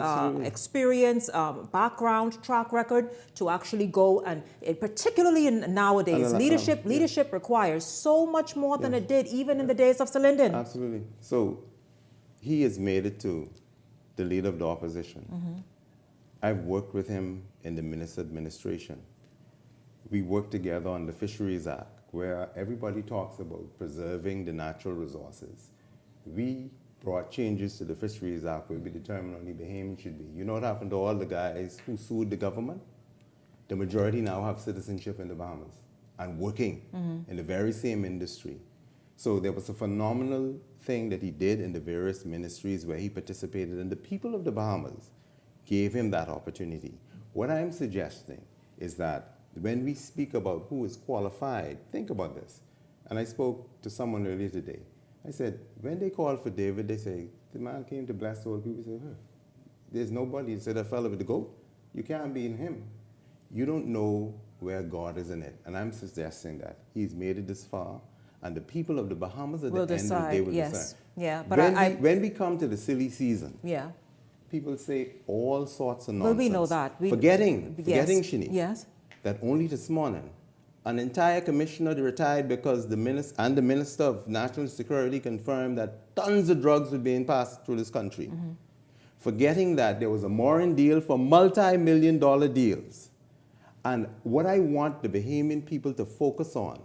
experience, background, track record to actually go and particularly nowadays, leadership requires so much more than it did even in the days of Sir Lyndon. Absolutely. So he has made it to the leader of the opposition. I've worked with him in the minister administration. We worked together on the Fisheries Act, where everybody talks about preserving the natural resources. We brought changes to the Fisheries Act where we determined only Bahamians should be. You know what happened to all the guys who sued the government? The majority now have citizenship in the Bahamas and working in the very same industry. So there was a phenomenal thing that he did in the various ministries where he participated, and the people of the Bahamas gave him that opportunity. What I'm suggesting is that when we speak about who is qualified, think about this. And I spoke to someone earlier today. I said, when they call for David, they say, the man came to bless all people. Say, there's nobody. He said, a fellow with the goat. You can't be in him. You don't know where God is in it. And I'm suggesting that he's made it this far, and the people of the Bahamas at the end of the day will decide. Yeah, but when we come to the silly season, people say all sorts of nonsense. Well, we know that. Forgetting, Shani, that only this morning, an entire commissioner retired because the Minister of National Security confirmed that tons of drugs were being passed through this country. Forgetting that there was a Morin deal for multi-million-dollar deals. And what I want the Bahamian people to focus on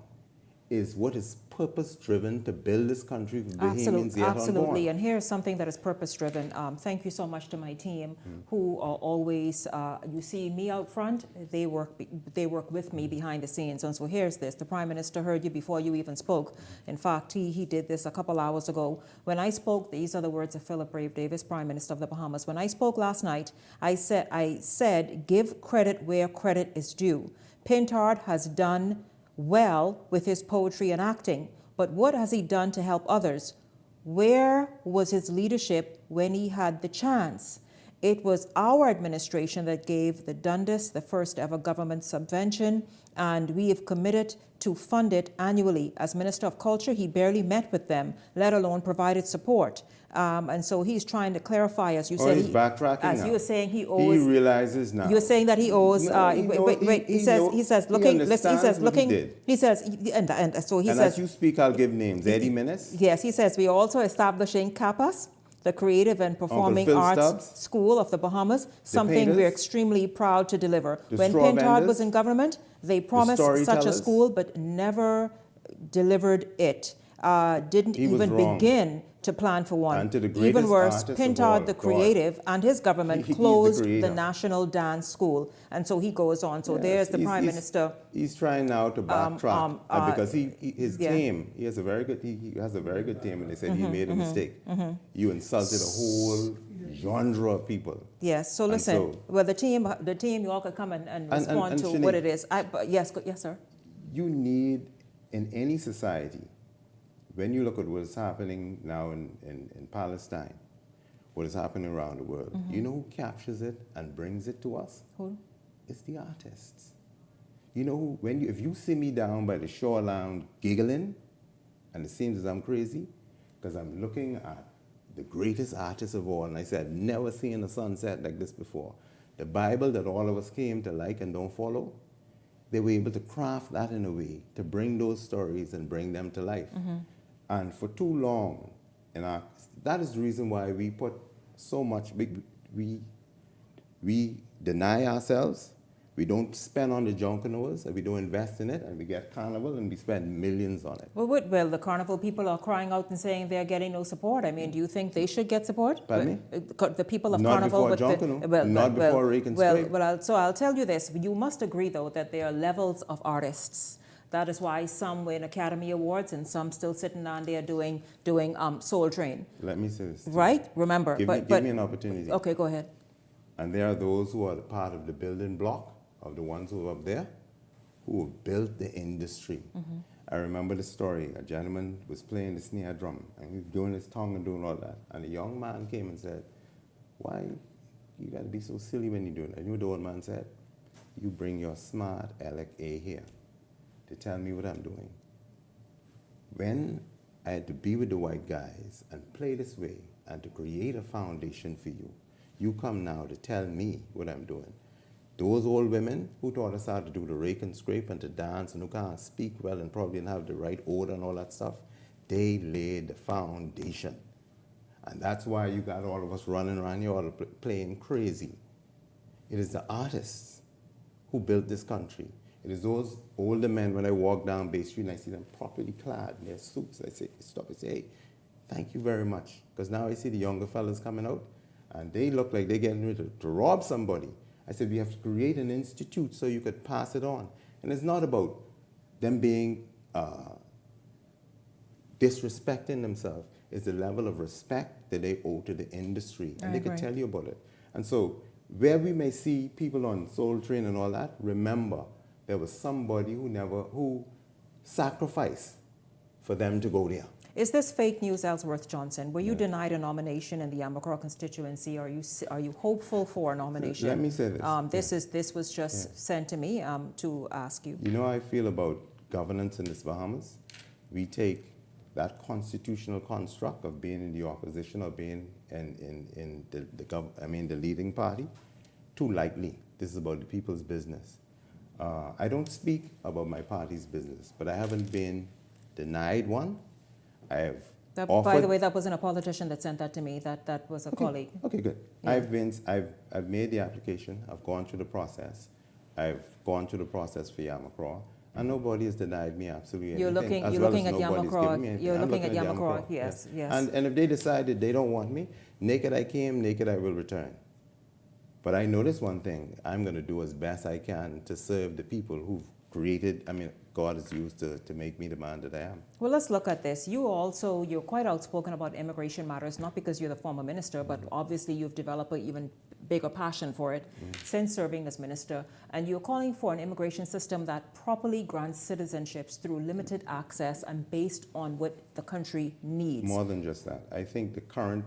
is what is purpose-driven to build this country for Bahamians yet unborn. Absolutely, and here's something that is purpose-driven. Thank you so much to my team who are always, you see me out front, they work with me behind the scenes. And so here's this, the Prime Minister heard you before you even spoke. In fact, he did this a couple hours ago. When I spoke, these are the words of Philip Brave Davis, Prime Minister of the Bahamas. When I spoke last night, I said, give credit where credit is due. Pintard has done well with his poetry and acting, but what has he done to help others? Where was his leadership when he had the chance? It was our administration that gave the Dundas the first ever government subvention, and we have committed to fund it annually. As Minister of Culture, he barely met with them, let alone provided support. And so he's trying to clarify, as you said. He's backtracking as now. You were saying, he owes. He realizes now. You're saying that he owes. He says, looking. He says, looking. He says, and so he says. And as you speak, I'll give names. Eddie Menace. Yes, he says we are also establishing CAPAS, the Creative and Performing Arts School of the Bahamas, something we're extremely proud to deliver. When Pintard was in government, they promised such a school, but never delivered it. Didn't even begin to plan for one. And to the even worse, Pintard, the creative, and his government closed the National Dance School. And so he goes on. So there's the Prime Minister. He's trying now to backtrack because his team, he has a very good team, and they said he made a mistake. You insulted a whole genre of people. Yes, so listen, well, the team, you all could come and respond to what it is. Yes, sir. you need, in any society, when you look at what's happening now in Palestine, what is happening around the world, you know who captures it and brings it to us? Who? It's the artists. You know, if you see me down by the shoreline giggling, and it seems as I'm crazy, because I'm looking at the greatest artist of all, and I said, I've never seen a sunset like this before. The Bible that all of us came to like and don't follow, they were able to craft that in a way to bring those stories and bring them to life. And for too long, that is the reason why we put so much, we deny ourselves, we don't spend on the junkanores, and we don't invest in it, and we get Carnival and we spend millions on it. Well, the Carnival people are crying out and saying they're getting no support. I mean, do you think they should get support? Pardon me? The people of Not Carnival... before Junkanoo, not before Rake and Scrape. So I'll tell you this. You must agree, though, that there are levels of artists. That is why some win Academy Awards and some still sitting down there doing Soul Train. Let me say this. Right? Remember. Give me an opportunity. Okay, go ahead. And there are those who are part of the building block of the ones who are up there, who have built the industry. I remember the story. A gentleman was playing the snare drum, and he was doing his tongue and doing all that. And a young man came and said, why you got to be so silly when you're doing that? You know what the old man said? You bring your smart Alec A here to tell me what I'm doing. When I had to be with the white guys and play this way and to create a foundation for you, you come now to tell me what I'm doing. Those old women who taught us how to do the rake and scrape and to dance and who can't speak well and probably didn't have the right odor and all that stuff, they laid the foundation. And that's why you got all of us running around here all playing crazy. It is the artists who built this country. It is those older men, when I walk down Bay Street and I see them properly clad in their suits, I say, stop and say, hey, thank you very much. Because now I see the younger fellas coming out and they look like they're getting ready to rob somebody. I said, we have to create an institute so you could pass it on. And it's not about them being disrespecting themselves. It's the level of respect that they owe to the industry. And they could tell you about it. And so where we may see people on Soul Train and all that, remember there was somebody who sacrificed for them to go there. Is this fake news, Ellsworth Johnson? Were you denied a nomination in the Amacraw constituency? Are you hopeful for a nomination? Let me say this. This was just sent to me to ask you. You know how I feel about governance in this Bahamas? We take that constitutional construct of being in the opposition or being in the leading party too lightly. This is about the people's business. I don't speak about my party's business, but I haven't been denied one. By the way, that wasn't a politician that sent that to me. That was a colleague. Okay, good. Yeah. I've made the application. I've gone through the process. I've gone through the process for Yamacraw, and nobody has denied me absolutely anything. You're looking at Yamacraw. You're looking at Yamacraw. Yes. And if they decided they don't want me, naked I came, naked I will return. But I notice one thing. I'm going to do as best I can to serve the people who've created, God has used to make me the man that I am. Well, let's look at this. You're quite outspoken about immigration matters, not because you're the former minister, but obviously you've developed an even bigger passion for it since serving as minister. And you're calling for an immigration system that properly grants citizenships through limited access and based on what the country needs. More than just that. I think the current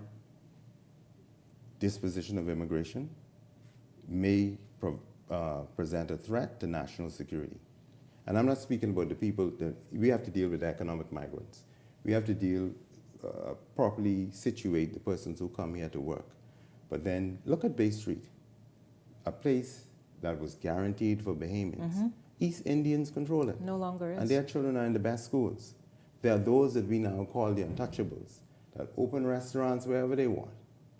disposition of immigration may present a threat to national security. And I'm not speaking about the people we have to deal with economic migrants. We have to properly situate the persons who come here to work. But then look at Bay Street, a place that was guaranteed for Bahamians. East Indians control it. No longer is. And their children are in the best schools. There are those that we now call the untouchables, that open restaurants wherever they want.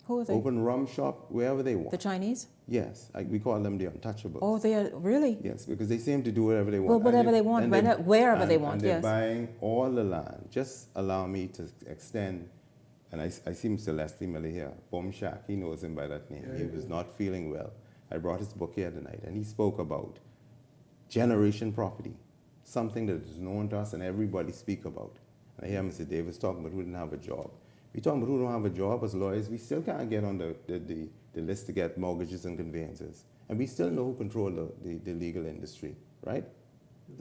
Who are they? Open rum shop wherever they want. The Chinese? Yes, we call them the untouchables. Oh, they are, really? Yes, because they seem to do whatever they want. Well, whatever they want, wherever they want, and they're buying all the land. Just allow me to extend, and I see Mr. Leslie Miller here, Bom Shack, he knows him by that name. He was not feeling well. I brought his book here tonight, and he spoke about generation property, something that is known to us and everybody speak about. And I hear Mr. Davis talking about who didn't have a job. We talking about who don't have a job as lawyers. We still can't get on the list to get mortgages and conveyances. And we still know who control the legal industry, right?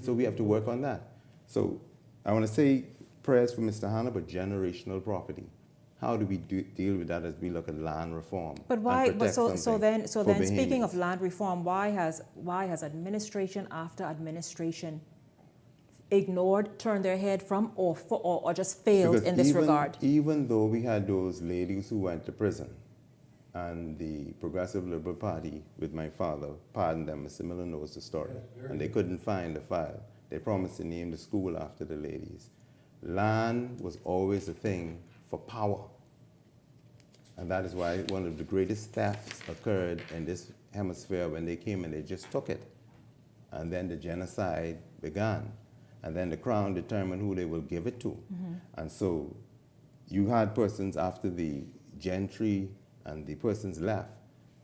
So we have to work on that. So I want to say prayers for Mr. Hanna, but generational property. How do we deal with that as we look at land reform? But why? And But protect so then, something for speaking Bahamians? of land reform, why has administration after administration ignored, turned their head from, or just failed Because in this regard? Even though we had those ladies who went to prison, and the Progressive Liberal Party, with my father, pardoned them. Mr. Miller knows the story. And they couldn't find the file. They promised to name the school after the ladies. Land was always a thing for power. And that is why one of the greatest thefts occurred in this hemisphere when they came and they just took it. And then the genocide began. And then the crown determined who they will give it to. Mm-hmm. And so you had persons after the gentry and the persons left,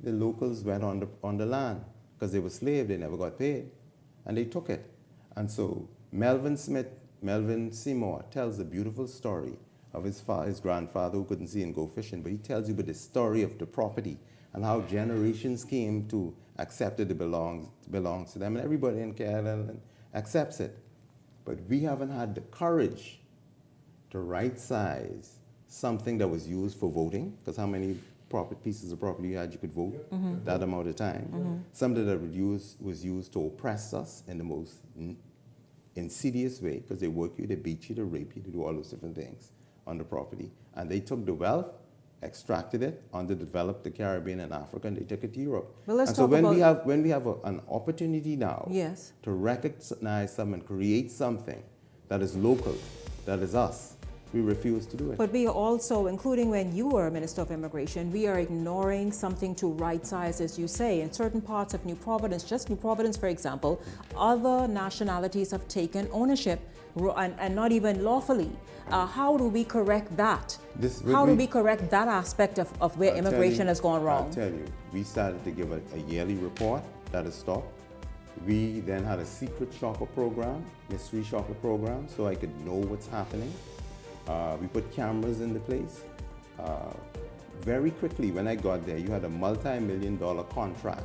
the locals went on the land because they were slaves, they never got paid, and they took it. And so Melvin Seymour tells a beautiful story of his grandfather who couldn't see and go fishing, but he tells you about the story of the property and how generations came to accept that it belongs to them, and everybody in Canada accepts it. But we haven't had the courage to right-size something that was used for voting, because how many pieces of property you had you could vote that amount of time. Something that was used to oppress us in the most insidious way, because they work you, they beat you, they rape you, they do all those different things on the property. And they took the wealth, extracted it, underdeveloped the Caribbean and Africa, and they took it to Europe. Well, let's and so talk when about we have an opportunity now yes. to recognize something and create something that is local, that is us, we refuse to do it. But we are also, including when you were Minister of Immigration, we are ignoring something to right size, as you say. In certain parts of New Providence, just New Providence, for example, other nationalities have taken ownership and not even lawfully. How do we correct that? How do we correct that aspect of where immigration has gone wrong? I'll tell you, we started to give a yearly report that has stopped. We then had a secret shopper program, mystery shopper program, so I could know what's happening. We put cameras in the place. Very quickly, when I got there, you had a multi-million-dollar contract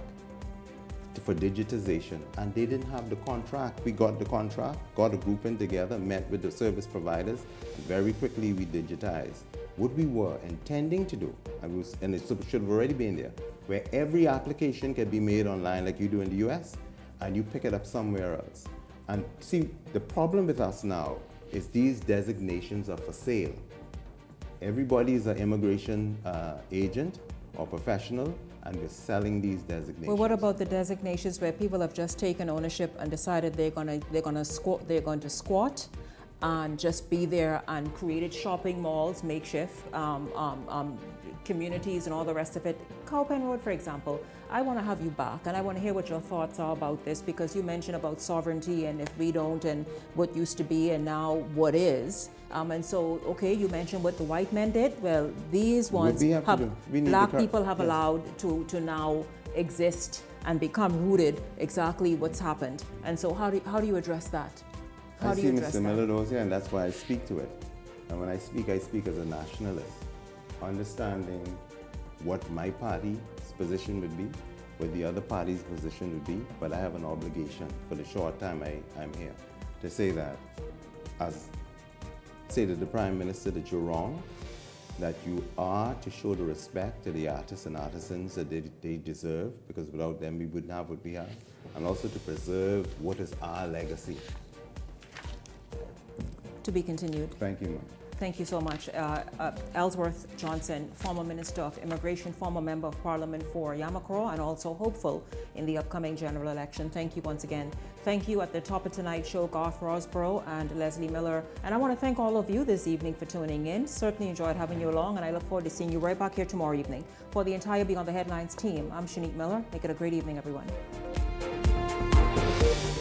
for digitization, and they didn't have the contract. We got the contract, got a group in together, met with the service providers, and very quickly we digitized. What we were intending to do, and it should have already been there, where every application can be made online like you do in the US, and you pick it up somewhere else. And see, the problem with us now is these designations are for sale. Everybody is an immigration agent or professional, and we're selling these designations. Well, what about the designations where people have just taken ownership and decided they're going to squat and just be there and created shopping malls, makeshift communities and all the rest of it? Cowpen Road, for example, I want to have you back, and I want to hear what your thoughts are about this, because you mentioned about sovereignty and if we don't, and what used to be and now what is. And so, okay, you mentioned what the white men did. Well, these ones black people have allowed to now exist and become rooted exactly what's happened. And so how do you address that? How do you address that? I see Mr. Miller knows here, and that's why I speak to it. And when I speak as a nationalist, understanding what my party's position would be, what the other party's position would be, but I have an obligation for the short time I'm here to say that, say to the Prime Minister that you're wrong, that you are to show the respect to the artists and artisans that they deserve, because without them we wouldn't have what we have, and also to preserve what is our legacy. To be continued. Thank you, ma'am. Thank you so much. Ellsworth Johnson, former Minister of Immigration, former Member of Parliament for Yamakro, and also hopeful in the upcoming general election. Thank you once again. Thank you at the top of tonight's show, Garth Rosborough and Leslie Miller. And I want to thank all of you this evening for tuning in. Certainly enjoyed having you along, and I look forward to seeing you right back here tomorrow evening. For the entire Beyond the Headlines team, I'm Shanique Miller. Make it a great evening, everyone.